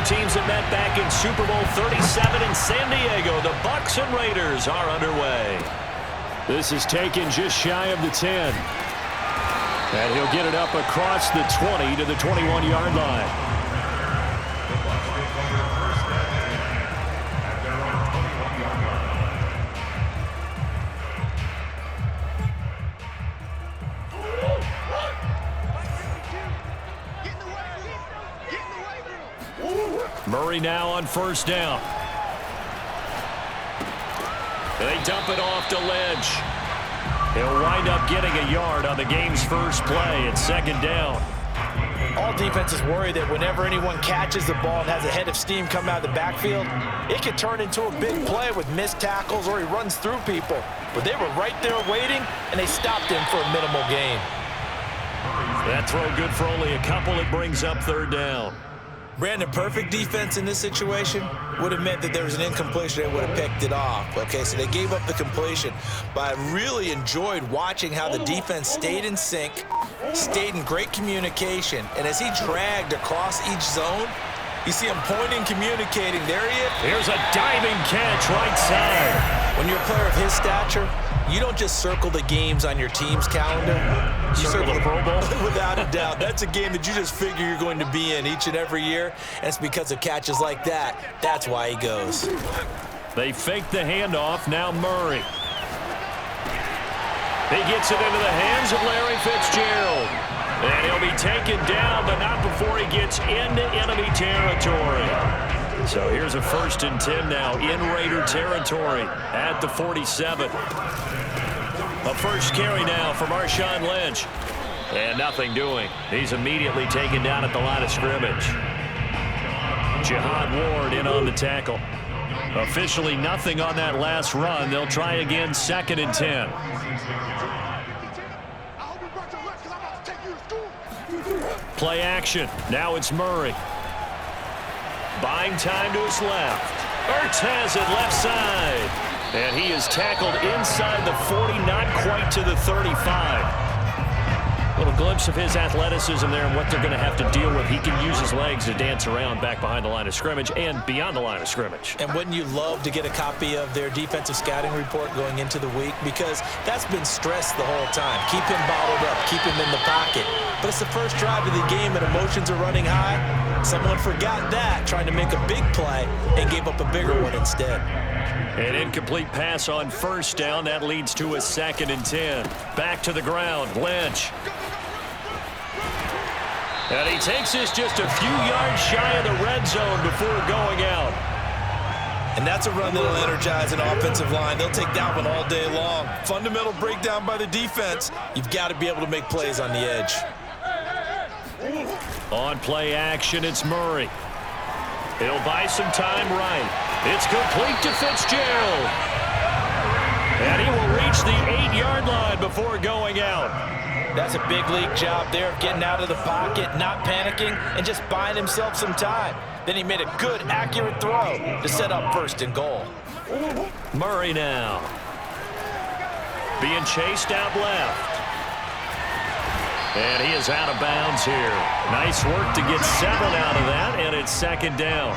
teams that met back in Super Bowl 37 in San Diego. The Bucs and Raiders are underway. This is taken just shy of the 10. And he'll get it up across the 20 to the 21-yard line. Murray now on first down. They dump it off to Lynch. He'll wind up getting a yard on the game's first play at second down. All defenses worry that whenever anyone catches the ball and has a head of steam come out of the backfield, it could turn into a big play with missed tackles or he runs through people. But they were right there waiting, and they stopped him for a minimal gain. That throw good for only a couple. It brings up third down. Brandon, perfect defense in this situation would have meant that there was an incompletion. They would have picked it off. Okay, so they gave up the completion. But I really enjoyed watching how the defense stayed in sync, stayed in great communication, and as he dragged across each zone, you see him pointing, communicating. There he is. Here's a diving catch right side. When you're a player of his stature, you don't just circle the games on your team's calendar. You circle the Pro Bowl? Without a doubt. That's a game that you just figure you're going to be in each and every year, and it's because of catches like that. That's why he goes. They fake the handoff. Now Murray. He gets it into the hands of Larry Fitzgerald. And he'll be taken down, but not before he gets into enemy territory. So here's a 1st and 10 now in Raider territory at the 47. A first carry now for Marshawn Lynch. And nothing doing. He's immediately taken down at the line of scrimmage. Jihad Ward in on the tackle. Officially nothing on that last run. They'll try again 2nd and 10. Play action. Now it's Murray. Buying time to his left. Ertz has it left side. And he is tackled inside the 40, not quite to the 35. Little glimpse of his athleticism there and what they're going to have to deal with. He can use his legs to dance around back behind the line of scrimmage and beyond the line of scrimmage. And wouldn't you love to get a copy of their defensive scouting report going into the week? Because that's been stressed the whole time. Keep him bottled up. Keep him in the pocket. But it's the first drive of the game and emotions are running high. Someone forgot that, trying to make a big play, and gave up a bigger one instead. An incomplete pass on first down. That leads to a 2nd and 10. Back to the ground. Lynch. And he takes this just a few yards shy of the red zone before going out. And that's a run that'll energize an offensive line. They'll take that one all day long. Fundamental breakdown by the defense. You've got to be able to make plays on the edge. On play action, it's Murray. He'll buy some time right. It's complete to Fitzgerald. And he will reach the 8-yard line before going out. That's a big league job there of getting out of the pocket, not panicking, and just buying himself some time. Then he made a good, accurate throw to set up 1st and goal. Murray now. Being chased out left. And he is out of bounds here. Nice work to get 7 out of that, and it's 2nd down.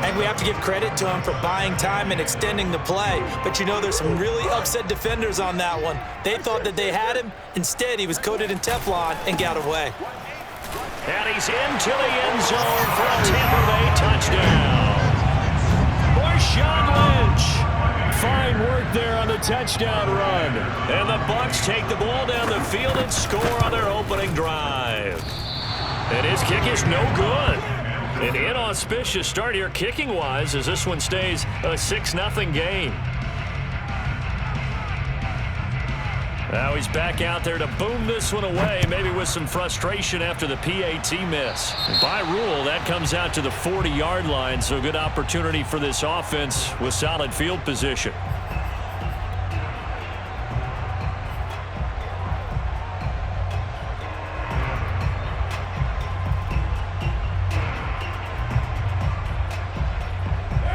And we have to give credit to him for buying time and extending the play. But you know, there's some really upset defenders on that one. They thought that they had him. Instead, he was coated in Teflon and got away. And he's into the end zone for a Tampa Bay touchdown. Marshawn Lynch. Fine work there on the touchdown run. And the Bucs take the ball down the field and score on their opening drive. And his kick is no good. An inauspicious start here kicking-wise as this one stays a 6-0 game. Now he's back out there to boom this one away, maybe with some frustration after the PAT miss. By rule, that comes out to the 40-yard line, so good opportunity for this offense with solid field position.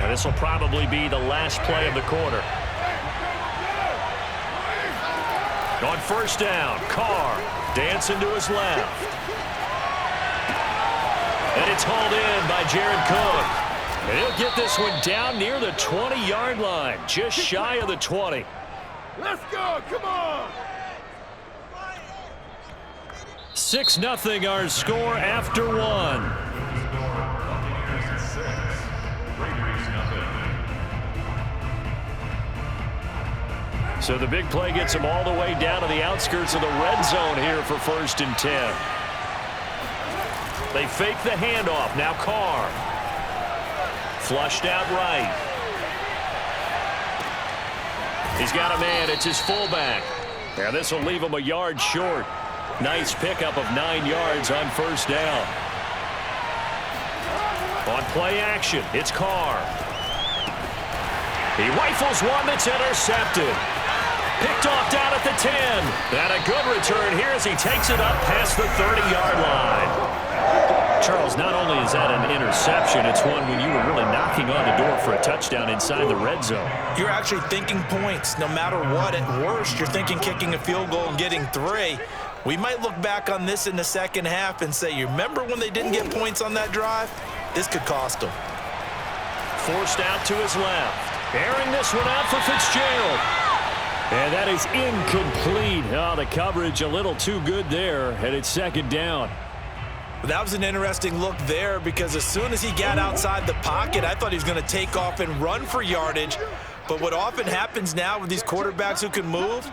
This will probably be the last play of the quarter. On first down, Carr dancing to his left. And it's hauled in by Jared Cook. And he'll get this one down near the 20-yard line, just shy of the 20. Let's go, come on! 6-0 our score after one. So the big play gets him all the way down to the outskirts of the red zone here for 1st and 10. They fake the handoff. Now Carr. Flushed out right. He's got a man. It's his fullback. Now this will leave him a yard short. Nice pickup of 9 yards on 1st down. On play action, it's Carr. He rifles one that's intercepted. Picked off down at the 10. And a good return here as he takes it up past the 30-yard line. Charles, not only is that an interception, it's one when you were really knocking on the door for a touchdown inside the red zone. You're actually thinking points. No matter what, at worst, you're thinking kicking a field goal and getting 3. We might look back on this in the second half and say, you remember when they didn't get points on that drive? This could cost them. Forced out to his left. Airing this one out for Fitzgerald. And that is incomplete. Oh, the coverage a little too good there, and it's 2nd down. That was an interesting look there because as soon as he got outside the pocket, I thought he was going to take off and run for yardage. But what often happens now with these quarterbacks who can move,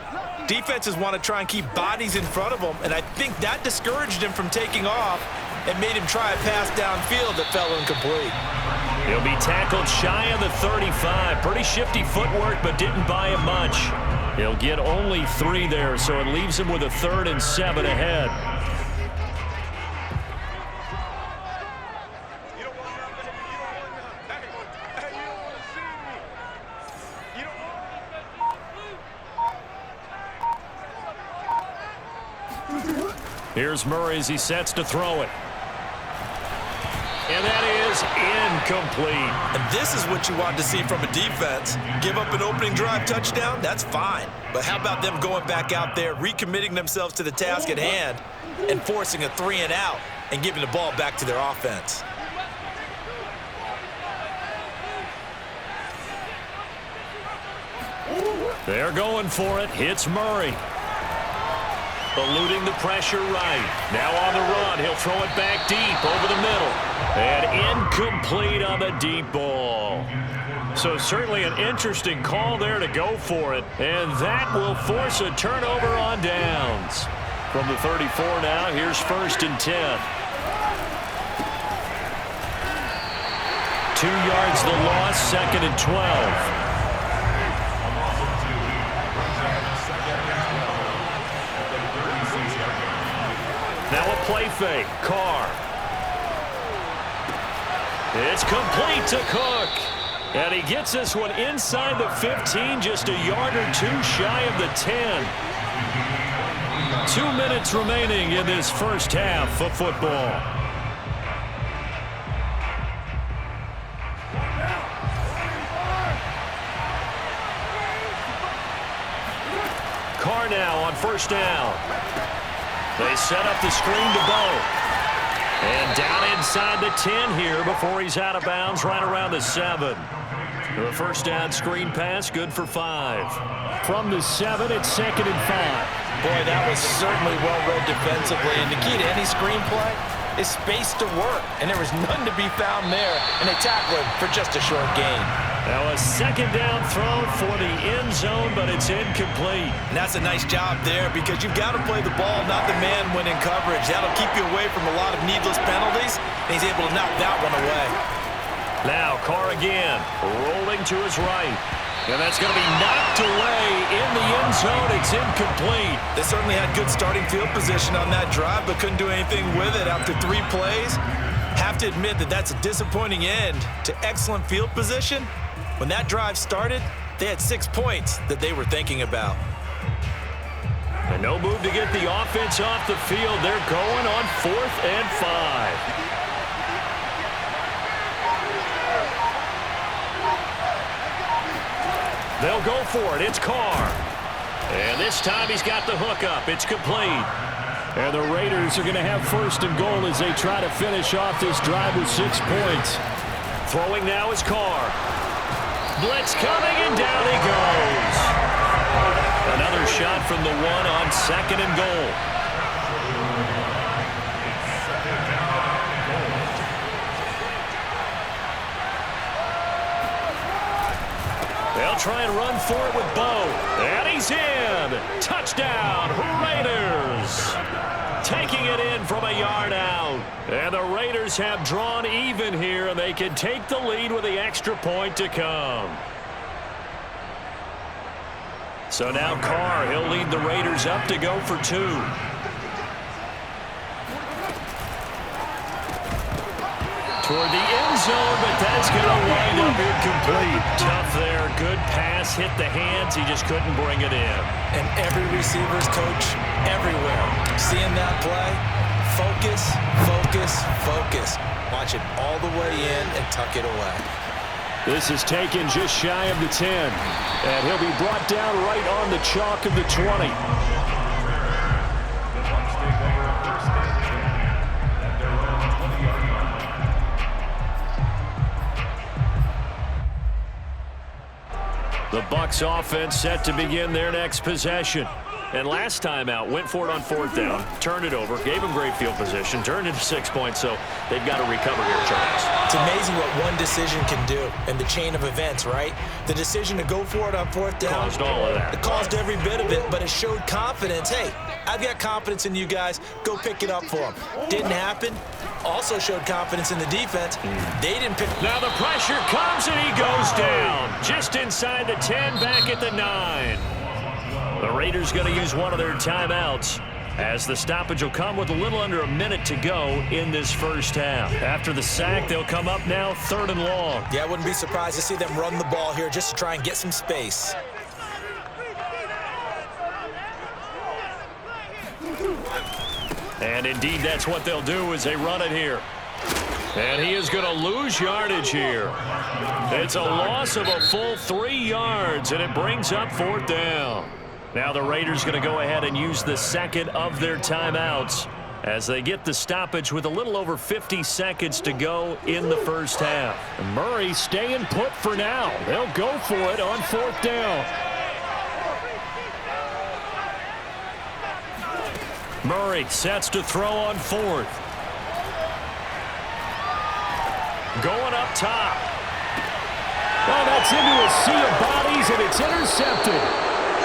defenses want to try and keep bodies in front of them, and I think that discouraged him from taking off and made him try a pass downfield that fell incomplete. He'll be tackled shy of the 35. Pretty shifty footwork, but didn't buy him much. He'll get only 3 there, so it leaves him with a 3rd and 7 ahead. Here's Murray as he sets to throw it. And that is incomplete. And this is what you want to see from a defense. Give up an opening drive touchdown, that's fine. But how about them going back out there, recommitting themselves to the task at hand, and forcing a 3 and out and giving the ball back to their offense? They're going for it. Hits Murray. Eluding the pressure right. Now on the run. He'll throw it back deep over the middle. And incomplete on the deep ball. So certainly an interesting call there to go for it. And that will force a turnover on downs. From the 34 now, here's 1st and 10. 2 yards the loss, 2nd and 12. Now a play fake. Carr. It's complete to Cook. And he gets this one inside the 15, just a yard or 2 shy of the 10. 2 minutes remaining in this first half of football. Carr now on 1st down. They set up the screen to Bowe. And down inside the 10 here before he's out of bounds right around the 7. The 1st down screen pass, good for 5. From the 7, it's 2nd and 5. Boy, that was certainly well read defensively. And the key to any screenplay is space to work. And there was none to be found there. And they tackle him for just a short gain. Now a 2nd down throw for the end zone, but it's incomplete. And that's a nice job there because you've got to play the ball, not the man when in coverage. That'll keep you away from a lot of needless penalties, and he's able to knock that one away. Now Carr again, rolling to his right. And that's going to be knocked away in the end zone. It's incomplete. They certainly had good starting field position on that drive, but couldn't do anything with it after 3 plays. Have to admit that that's a disappointing end to excellent field position. When that drive started, they had 6 points that they were thinking about. And no move to get the offense off the field. They're going on 4th and 5. They'll go for it. It's Carr. And this time he's got the hook up. It's complete. And the Raiders are going to have first and goal as they try to finish off this drive with 6 points. Throwing now is Carr. Blitz coming, and down he goes. Another shot from the one on 2nd and goal. They'll try and run for it with Bo. And he's in. Touchdown, Raiders. Taking it in from a yard out. And the Raiders have drawn even here, and they can take the lead with the extra point to come. So now Carr, he'll lead the Raiders up to go for 2. Toward the end zone, but that's going to wind up incomplete. Tough there. Good pass. Hit the hands. He just couldn't bring it in. And every receiver's coach everywhere. Seeing that play, focus, focus, focus. Watch it all the way in and tuck it away. This is taken just shy of the 10. And he'll be brought down right on the chalk of the 20. The Bucs offense set to begin their next possession. And last time out, went for it on 4th down, turned it over, gave them great field position, turned into 6 points, so they've got to recover here, Charles. It's amazing what one decision can do in the chain of events, right? The decision to go for it on 4th down. Caused all of that. It caused every bit of it, but it showed confidence. Hey, I've got confidence in you guys. Go pick it up for them. Didn't happen. Also showed confidence in the defense. They didn't pick. Now the pressure comes, and he goes down. Just inside the 10, back at the 9. The Raiders going to use one of their timeouts as the stoppage will come with a little under a minute to go in this first half. After the sack, they'll come up now 3rd and long. Yeah, I wouldn't be surprised to see them run the ball here just to try and get some space. And indeed, that's what they'll do as they run it here. And he is going to lose yardage here. It's a loss of a full 3 yards, and it brings up 4th down. Now the Raiders going to go ahead and use the second of their timeouts as they get the stoppage with a little over 50 seconds to go in the first half. And Murray staying put for now. They'll go for it on 4th down. Murray sets to throw on 4th. Going up top. Well, that's into a sea of bodies, and it's intercepted.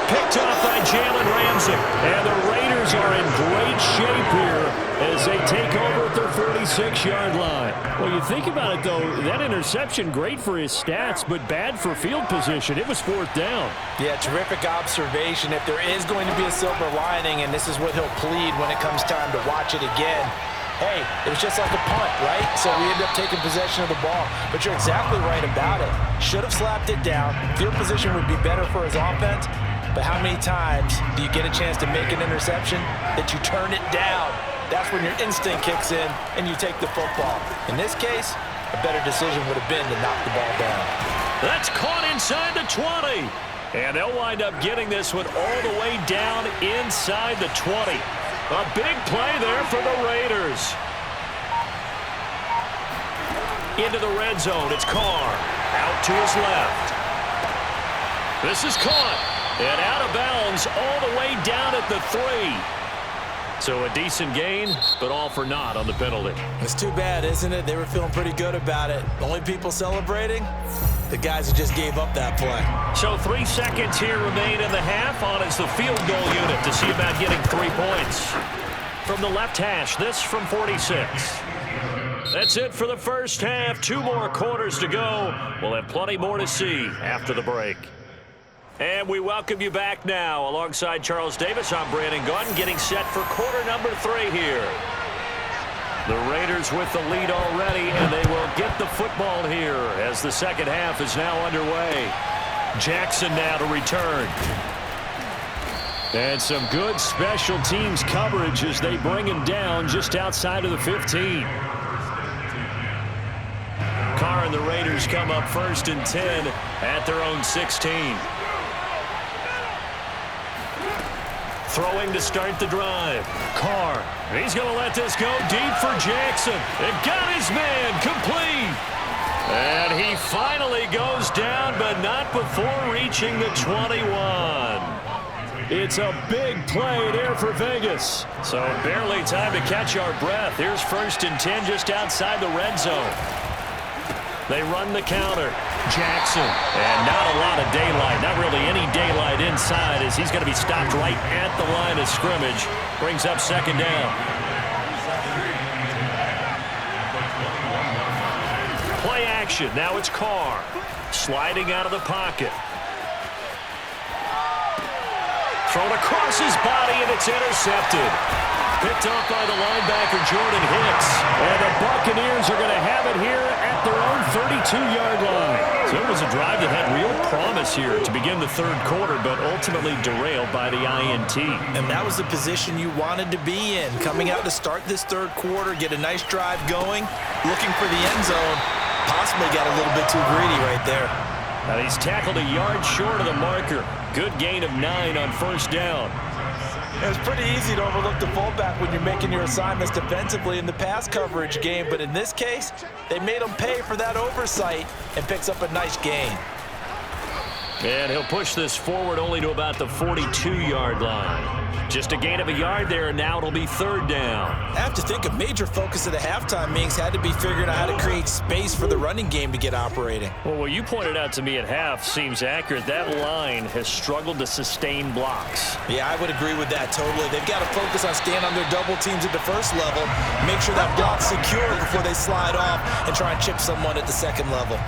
Picked off by Jalen Ramsey. And the Raiders are in great shape here as they take over at their 46-yard line. Well, you think about it, though, that interception, great for his stats, but bad for field position. It was 4th down. Yeah, terrific observation. If there is going to be a silver lining, and this is what he'll plead when it comes time to watch it again, hey, it was just like a punt, right? So we end up taking possession of the ball. But you're exactly right about it. Should have slapped it down. Field position would be better for his offense. But how many times do you get a chance to make an interception that you turn it down? That's when your instinct kicks in and you take the football. In this case, a better decision would have been to knock the ball down. That's caught inside the 20. And they'll wind up getting this one all the way down inside the 20. A big play there for the Raiders. Into the red zone, it's Carr. Out to his left. This is caught. And out of bounds all the way down at the 3. So a decent gain, but all for naught on the penalty. It's too bad, isn't it? They were feeling pretty good about it. The only people celebrating, the guys who just gave up that play. So 3 seconds here remain in the half. On is the field goal unit to see about getting 3 points. From the left hash, this from 46. That's it for the first half. 2 more quarters to go. We'll have plenty more to see after the break. And we welcome you back now. Alongside Charles Davis, I'm Brandon Gaudin, getting set for quarter number 3 here. The Raiders with the lead already, and they will get the football here as the second half is now underway. Jackson now to return. And some good special teams coverage as they bring him down just outside of the 15. Carr and the Raiders come up 1st and 10 at their own 16. throwing to start the drive. Carr, he's going to let this go deep for Jackson. It got his man complete. And he finally goes down, but not before reaching the 21. It's a big play there for Vegas. So barely time to catch our breath. Here's 1st and 10 just outside the red zone. They run the counter. Jackson. And not a lot of daylight. Not really any daylight inside as he's going to be stopped right at the line of scrimmage. Brings up 2nd down. Play action. Now it's Carr. Sliding out of the pocket. Thrown across his body, and it's intercepted. Picked off by the linebacker, Jordan Hicks. And the Buccaneers are going to have it here at their own 32-yard line. So it was a drive that had real promise here to begin the 3rd quarter, but ultimately derailed by the INT. And that was the position you wanted to be in. Coming out to start this 3rd quarter, get a nice drive going, looking for the end zone. Possibly got a little bit too greedy right there. Now he's tackled a yard short of the marker. Good gain of 9 on 1st down. It's pretty easy to overlook the fullback when you're making your assignments defensively in the pass coverage game, but in this case, they made him pay for that oversight and picks up a nice gain. And he'll push this forward only to about the 42-yard line. Just a gain of a yard there, and now it'll be 3rd down. I have to think a major focus of the halftime meetings had to be figuring out how to create space for the running game to get operating. Well, what you pointed out to me at half seems accurate. That line has struggled to sustain blocks. Yeah, I would agree with that totally. They've got to focus on staying on their double teams at the 1st level, make sure that block's secure before they slide off and try and chip someone at the 2nd level.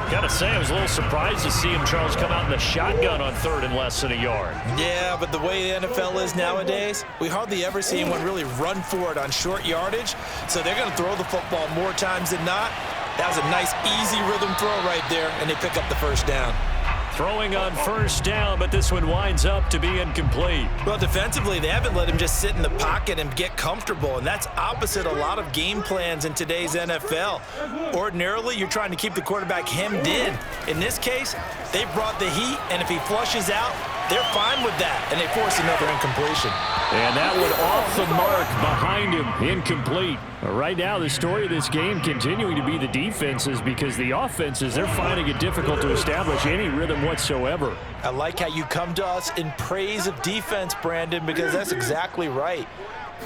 Gotta say, I was a little surprised to see him, Charles, come out in the shotgun on 3rd and less than a yard. Yeah, but the way the NFL is nowadays, we hardly ever see anyone really run for it on short yardage. So they're going to throw the football more times than not. That was a nice, easy rhythm throw right there, and they pick up the 1st down. Throwing on 1st down, but this one winds up to be incomplete. Well, defensively, they haven't let him just sit in the pocket and get comfortable, and that's opposite a lot of game plans in today's NFL. Ordinarily, you're trying to keep the quarterback hemmed in. In this case, they brought the heat, and if he flushes out, they're fine with that, and they force another incompletion. And that one off the mark behind him, incomplete. Right now, the story of this game continuing to be the defenses, because the offenses, they're finding it difficult to establish any rhythm whatsoever. I like how you come to us in praise of defense, Brandon, because that's exactly right.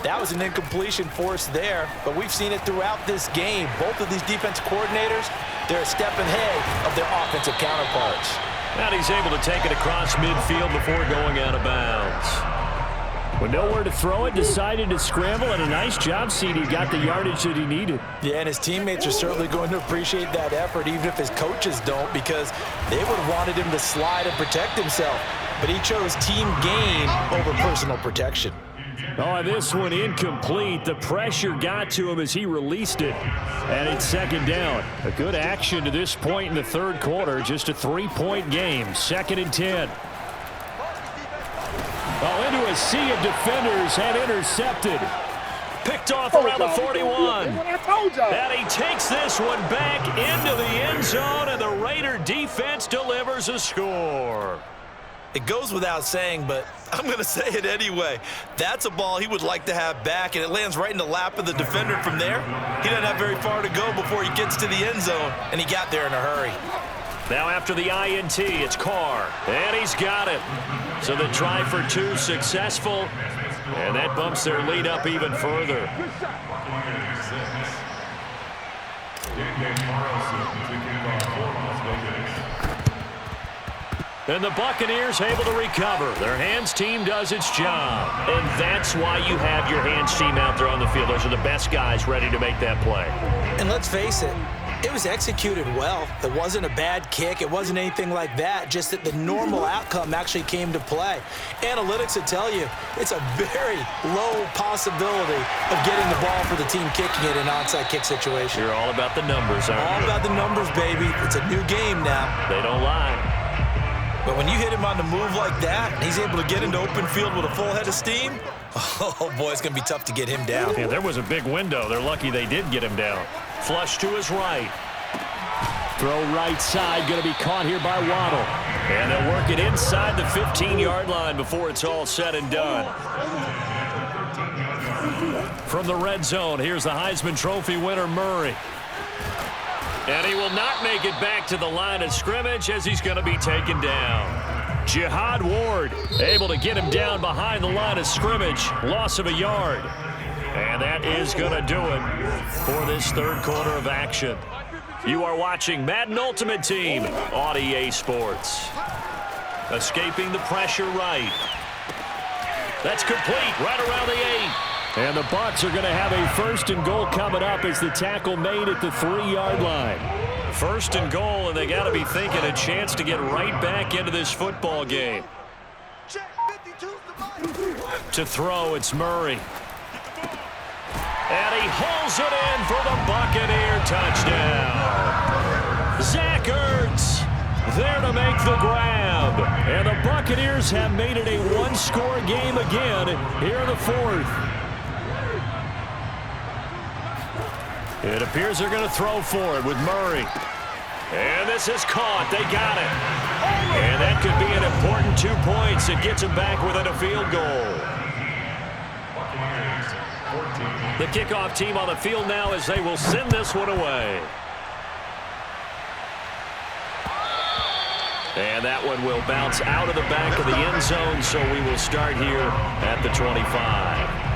That was an incompletion forced there, but we've seen it throughout this game. Both of these defense coordinators, they're a step ahead of their offensive counterparts. And he's able to take it across midfield before going out of bounds. With nowhere to throw it, decided to scramble, and a nice job, CD got the yardage that he needed. Yeah, and his teammates are certainly going to appreciate that effort, even if his coaches don't, because they would have wanted him to slide and protect himself. But he chose team gain over personal protection. Oh, this one incomplete. The pressure got to him as he released it. And it's 2nd down. A good action to this point in the 3rd quarter. Just a 3-point game. 2nd and 10. Oh, into a sea of defenders and intercepted. Picked off around the 41. And he takes this one back into the end zone, and the Raider defense delivers a score. It goes without saying, but I'm going to say it anyway. That's a ball he would like to have back, and it lands right in the lap of the defender from there. He doesn't have very far to go before he gets to the end zone, and he got there in a hurry. Now after the INT, it's Carr, and he's got it. So the try for 2 successful, and that bumps their lead up even further. And the Buccaneers able to recover. Their hands team does its job. And that's why you have your hands team out there on the field. Those are the best guys ready to make that play. And let's face it, it was executed well. It wasn't a bad kick. It wasn't anything like that, just that the normal outcome actually came to play. Analytics will tell you it's a very low possibility of getting the ball for the team kicking it in an onside kick situation. You're all about the numbers, aren't you? All about the numbers, baby. It's a new game now. They don't lie. But when you hit him on the move like that, and he's able to get into open field with a full head of steam, oh, boy, it's going to be tough to get him down. Yeah, there was a big window. They're lucky they did get him down. Flush to his right. Throw right side, going to be caught here by Waddle. And they'll work it inside the 15-yard line before it's all said and done. From the red zone, here's the Heisman Trophy winner, Murray. And he will not make it back to the line of scrimmage as he's going to be taken down. Jihad Ward able to get him down behind the line of scrimmage. Loss of a yard. And that is going to do it for this third quarter of action. You are watching Madden Ultimate Team on EA Sports. Escaping the pressure right. That's complete right around the 8. And the Bucs are going to have a first and goal coming up as the tackle made at the 3-yard line. First and goal, and they got to be thinking a chance to get right back into this football game. To throw, it's Murray. And he holds it in for the Buccaneer touchdown. Zach Ertz there to make the grab. And the Buccaneers have made it a one-score game again here in the fourth. It appears they're going to throw for it with Murray. And this is caught. They got it. And that could be an important 2 points. It gets them back within a field goal. The kickoff team on the field now as they will send this one away. And that one will bounce out of the back of the end zone, so we will start here at the 25.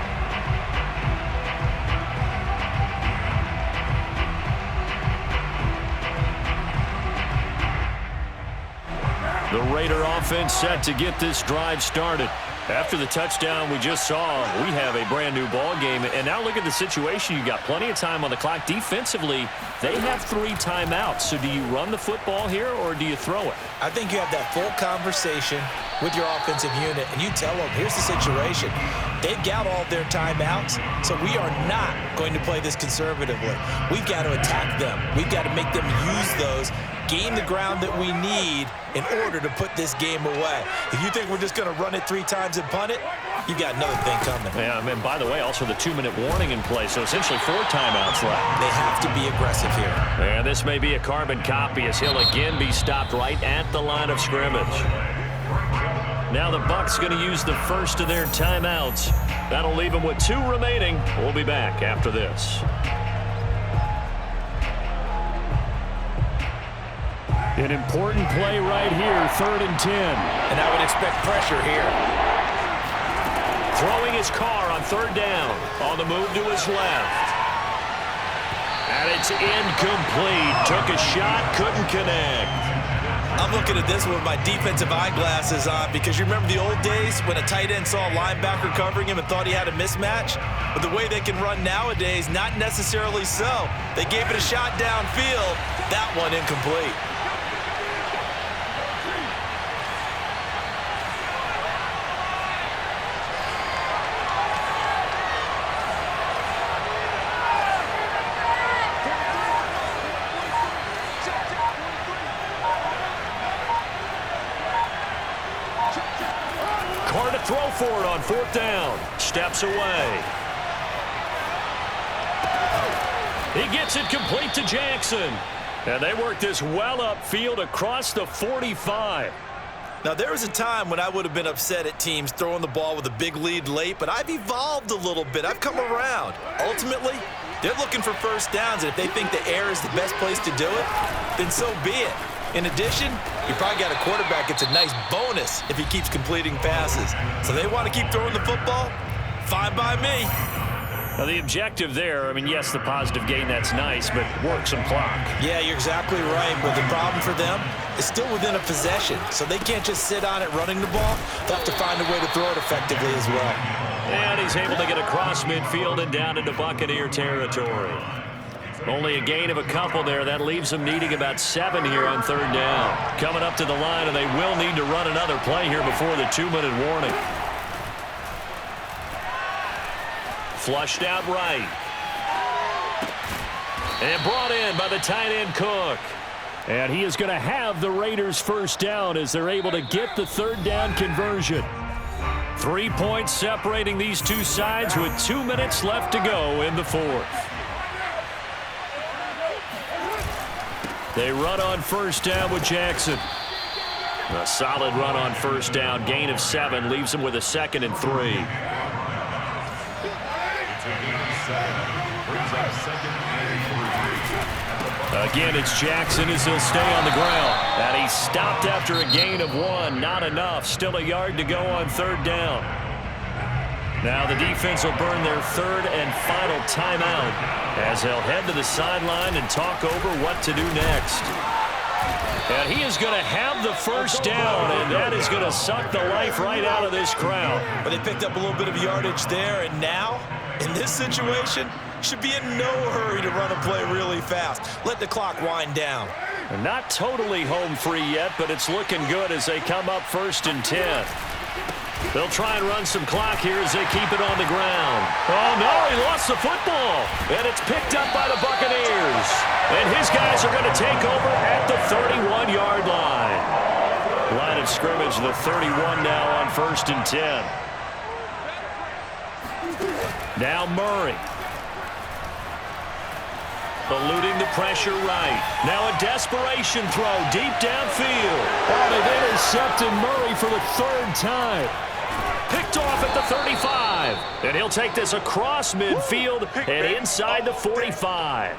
The Raider offense set to get this drive started. After the touchdown we just saw, we have a brand new ball game. And now look at the situation. You got plenty of time on the clock. Defensively, they have 3 timeouts. So do you run the football here or do you throw it? I think you have that full conversation with your offensive unit, and you tell them, here's the situation. They've got all their timeouts, so we are not going to play this conservatively. We've got to attack them. We've got to make them use those, gain the ground that we need in order to put this game away. If you think we're just going to run it 3 times and punt it, you've got another thing coming. Yeah, and by the way, also the 2-minute warning in play, so essentially 4 timeouts left. They have to be aggressive here. And this may be a carbon copy as he'll again be stopped right at the line of scrimmage. Now the Bucs going to use the first of their timeouts. That'll leave them with 2 remaining. We'll be back after this. An important play right here, 3rd and 10. And I would expect pressure here. Throwing his car on 3rd down. On the move to his left. And it's incomplete. Took a shot, couldn't connect. I'm looking at this with my defensive eyeglasses on because you remember the old days when a tight end saw a linebacker covering him and thought he had a mismatch? But the way they can run nowadays, not necessarily so. They gave it a shot downfield. That one incomplete. Hard to throw for it on 4th down. Steps away. He gets it complete to Jackson. And they work this well upfield across the 45. Now, there was a time when I would have been upset at teams throwing the ball with a big lead late, but I've evolved a little bit. I've come around. Ultimately, they're looking for first downs, and if they think the air is the best place to do it, then so be it. In addition, you probably got a quarterback. It's a nice bonus if he keeps completing passes. So they want to keep throwing the football? Fine by me. Now, the objective there, I mean, yes, the positive gain, that's nice, but work some clock. Yeah, you're exactly right. But the problem for them is still within a possession. So they can't just sit on it running the ball. They'll have to find a way to throw it effectively as well. And he's able to get across midfield and down into Buccaneer territory. Only a gain of a couple there. That leaves them needing about 7 here on 3rd down. Coming up to the line, and they will need to run another play here before the 2-minute warning. Flushed out right. And brought in by the tight end Cook. And he is going to have the Raiders first down as they're able to get the 3rd down conversion. 3 points separating these two sides with 2 minutes left to go in the 4th. They run on first down with Jackson. A solid run on first down. Gain of 7 leaves him with a 2nd and 3. Again, it's Jackson as he'll stay on the ground. And he's stopped after a gain of 1. Not enough. Still a yard to go on 3rd down. Now the defense will burn their 3rd and final timeout as they'll head to the sideline and talk over what to do next. And he is going to have the first down, and that is going to suck the life right out of this crowd. But they picked up a little bit of yardage there, and now, in this situation, should be in no hurry to run a play really fast. Let the clock wind down. They're not totally home free yet, but it's looking good as they come up 1st and 10. They'll try and run some clock here as they keep it on the ground. Oh, no, he lost the football. And it's picked up by the Buccaneers. And his guys are going to take over at the 31-yard line. Line of scrimmage, the 31 now on 1st and 10. Now Murray. Eluding the pressure right. Now a desperation throw deep downfield. Oh, they've intercepted Murray for the 3rd time. Picked off at the 35. And he'll take this across midfield and inside the 45.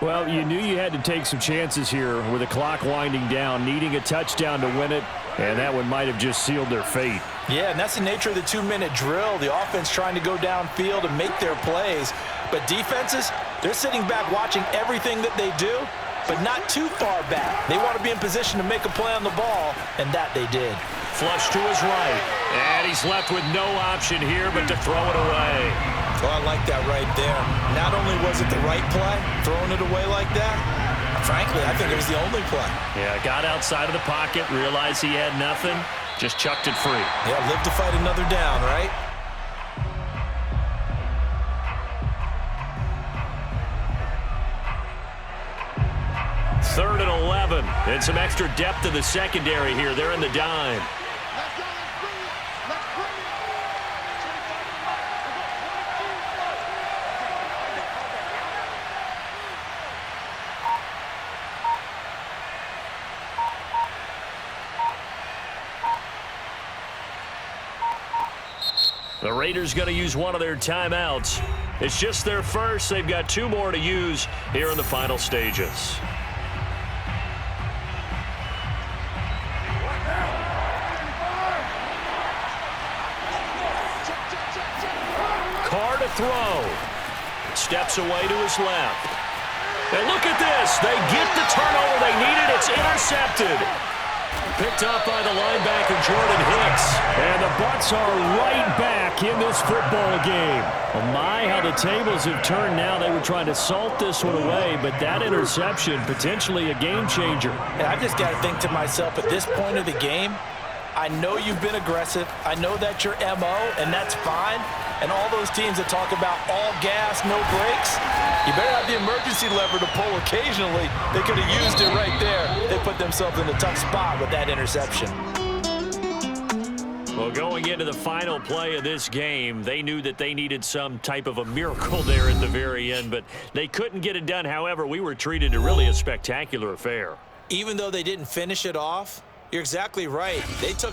Well, you knew you had to take some chances here with the clock winding down, needing a touchdown to win it, and that one might have just sealed their fate. Yeah, and that's the nature of the 2-minute drill. The offense trying to go downfield and make their plays. But defenses, they're sitting back watching everything that they do, but not too far back. They want to be in position to make a play on the ball, and that they did. Flush to his right, and he's left with no option here but to throw it away. Oh, I like that right there. Not only was it the right play, throwing it away like that, frankly, I think it was the only play. Yeah, got outside of the pocket, realized he had nothing, just chucked it free. Yeah, live to fight another down, right? Third and 11, and some extra depth in the secondary here. They're in the dime. The Raiders going to use one of their timeouts. It's just their first. They've got 2 more to use here in the final stages. Carr to throw. Steps away to his left. And look at this. They get the turnover they needed. It's intercepted. Picked up by the linebacker, Jordan Hicks. And the Bucs are right back in this football game. Oh my, how the tables have turned now. They were trying to salt this one away, but that interception, potentially a game changer. And I just got to think to myself, at this point of the game, I know you've been aggressive. I know that's your MO, and that's fine. And all those teams that talk about all gas, no brakes, you better have the emergency lever to pull occasionally. They could have used it right there. They put themselves in a tough spot with that interception. Well, going into the final play of this game, they knew that they needed some type of a miracle there at the very end, but they couldn't get it done. However, we were treated to really a spectacular affair. Even though they didn't finish it off, you're exactly right. They took